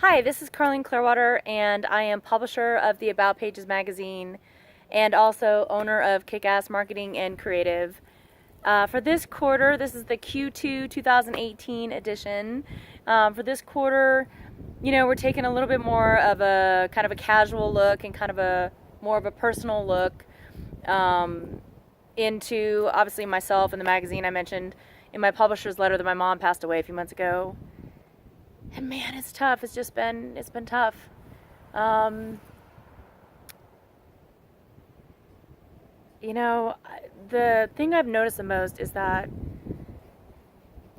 Hi, this is Carleen Clearwater, and I am publisher of the About Pages magazine and also owner of Kickass Marketing and Creative. For this quarter, this is the Q2 2018 edition. For this quarter, we're taking a little bit more of a kind of a casual look and kind of a more of a personal look into obviously myself and the magazine. I mentioned in my publisher's letter that my mom passed away a few months ago. And man, it's tough. It's been tough. The thing I've noticed the most is that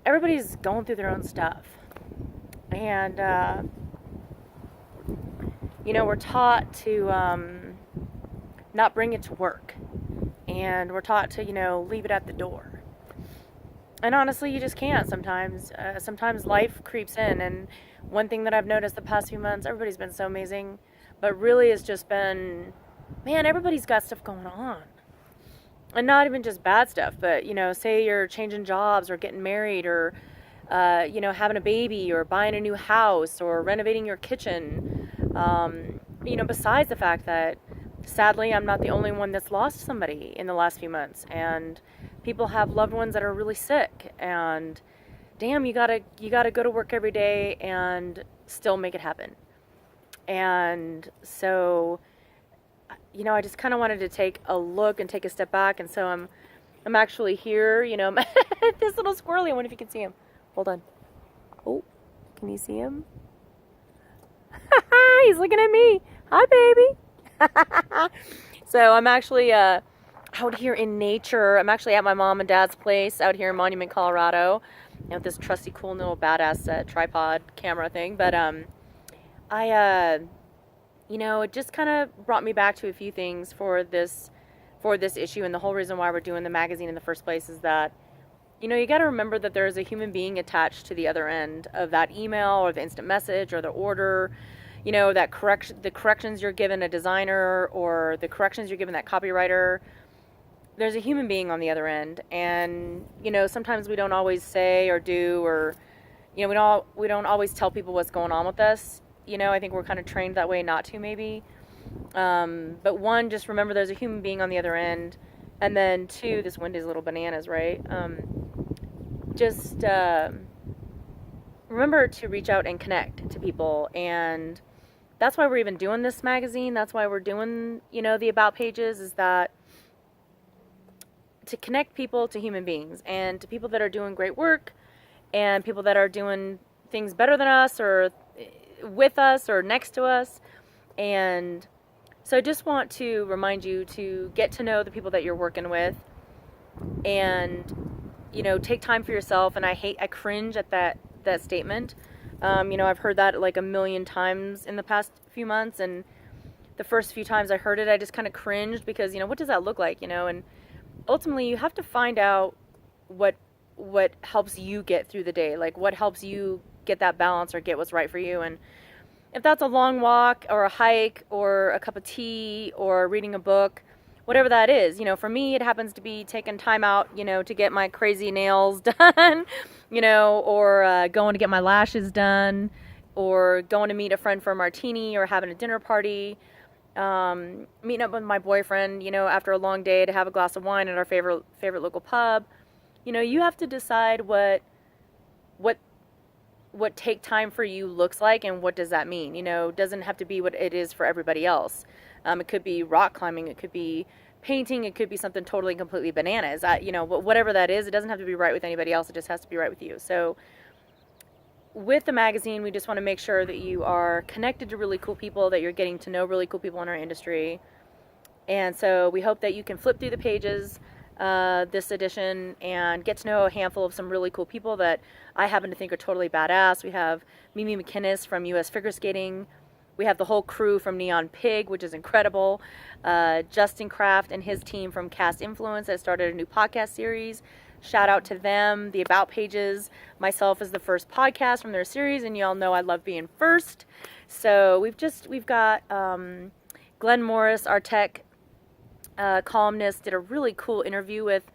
everybody's going through their own stuff. And, we're taught to not bring it to work. And we're taught to, leave it at the door. And honestly, you just can't sometimes. Sometimes life creeps in. And one thing that I've noticed the past few months, everybody's been so amazing. But really it's just been, man, everybody's got stuff going on. And not even just bad stuff, but, say you're changing jobs or getting married or, having a baby or buying a new house or renovating your kitchen. Besides the fact that, sadly, I'm not the only one that's lost somebody in the last few months. And people have loved ones that are really sick. And, damn, you gotta go to work every day and still make it happen. And so, I just kind of wanted to take a look and take a step back. And so I'm actually here, this little squirrely. I wonder if you can see him. Hold on. Oh, can you see him? He's looking at me. Hi, baby. So I'm actually out here in nature. I'm actually at my mom and dad's place out here in Monument, Colorado. With this trusty, cool, little badass tripod camera thing. But it just kind of brought me back to a few things for this issue, and the whole reason why we're doing the magazine in the first place is that, you got to remember that there is a human being attached to the other end of that email or the instant message or the order, that the corrections you're given a designer or the corrections you're given that copywriter. There's a human being on the other end, and sometimes we don't always say or do, or we don't always tell people what's going on with us. I think we're kind of trained that way not to, maybe. But one, just remember there's a human being on the other end. And then two, this wind is little bananas, right? Remember to reach out and connect to people. And that's why we're even doing this magazine. That's why we're doing, the About Pages, is that to connect people to human beings and to people that are doing great work and people that are doing things better than us or with us or next to us. And so I just want to remind you to get to know the people that you're working with and take time for yourself. And I cringe at that statement. I've heard that like a million times in the past few months, and the first few times I heard it I just kind of cringed because what does that look like, and ultimately you have to find out what helps you get through the day, like what helps you get that balance or get what's right for you. And if that's a long walk or a hike or a cup of tea or reading a book, whatever that is, for me it happens to be taking time out, to get my crazy nails done, or going to get my lashes done, or going to meet a friend for a martini or having a dinner party, meeting up with my boyfriend, after a long day to have a glass of wine at our favorite local pub. You have to decide what take time for you looks like, and what does that mean. It doesn't have to be what it is for everybody else. It could be rock climbing, it could be painting, it could be something totally completely bananas. But whatever that is, it doesn't have to be right with anybody else, it just has to be right with you. So with the magazine, we just want to make sure that you are connected to really cool people, that you're getting to know really cool people in our industry. And so we hope that you can flip through the pages this edition and get to know a handful of some really cool people that I happen to think are totally badass. We have Mimi McInnes from US Figure Skating. We have the whole crew from Neon Pig, which is incredible. Justin Kraft and his team from Cast Influence that started a new podcast series. Shout out to them. The About Pages, myself, is the first podcast from their series, and y'all know I love being first. So we've got Glenn Morris, our tech columnist, did a really cool interview with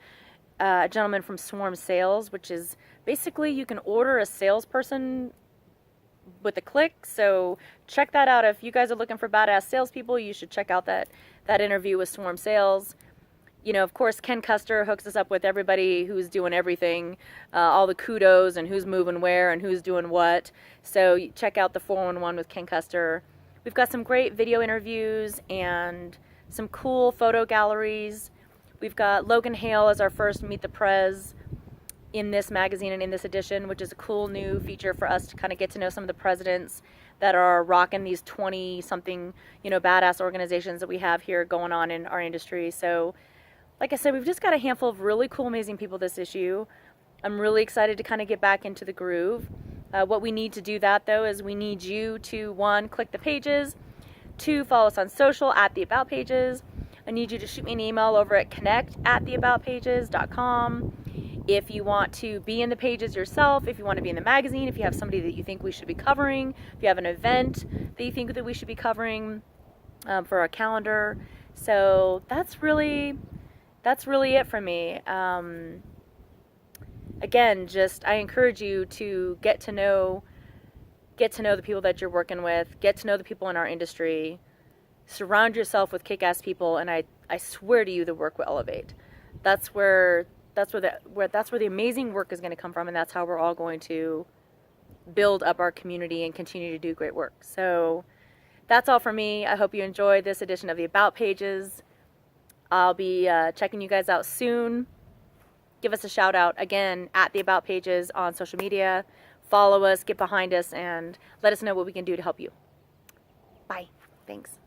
a gentleman from Swarm Sales, which is basically you can order a salesperson with a click. So check that out. If you guys are looking for badass salespeople, you should check out that interview with Swarm Sales. You know, of course, Ken Custer hooks us up with everybody who's doing everything, all the kudos and who's moving where and who's doing what. So check out the 411 with Ken Custer. We've got some great video interviews and some cool photo galleries. We've got Logan Hale as our first Meet the Prez in this magazine and in this edition, which is a cool new feature for us to kind of get to know some of the presidents that are rocking these 20-something, you know, badass organizations that we have here going on in our industry. So, like I said, we've just got a handful of really cool, amazing people this issue. I'm really excited to kind of get back into the groove. What we need to do that, though, is we need you to, 1, click the pages, 2, follow us on social at the About Pages. I need you to shoot me an email over at connect@theaboutpages.com. If you want to be in the pages yourself, if you want to be in the magazine, if you have somebody that you think we should be covering, if you have an event that you think that we should be covering for our calendar. So that's really it for me. Again, I encourage you to get to know the people that you're working with, get to know the people in our industry, surround yourself with kick-ass people, and I swear to you, the work will elevate. That's where the amazing work is going to come from, and that's how we're all going to build up our community and continue to do great work. So that's all for me. I hope you enjoyed this edition of the About Pages. I'll be checking you guys out soon. Give us a shout out again at the About Pages on social media. Follow us, get behind us, and let us know what we can do to help you. Bye. Thanks.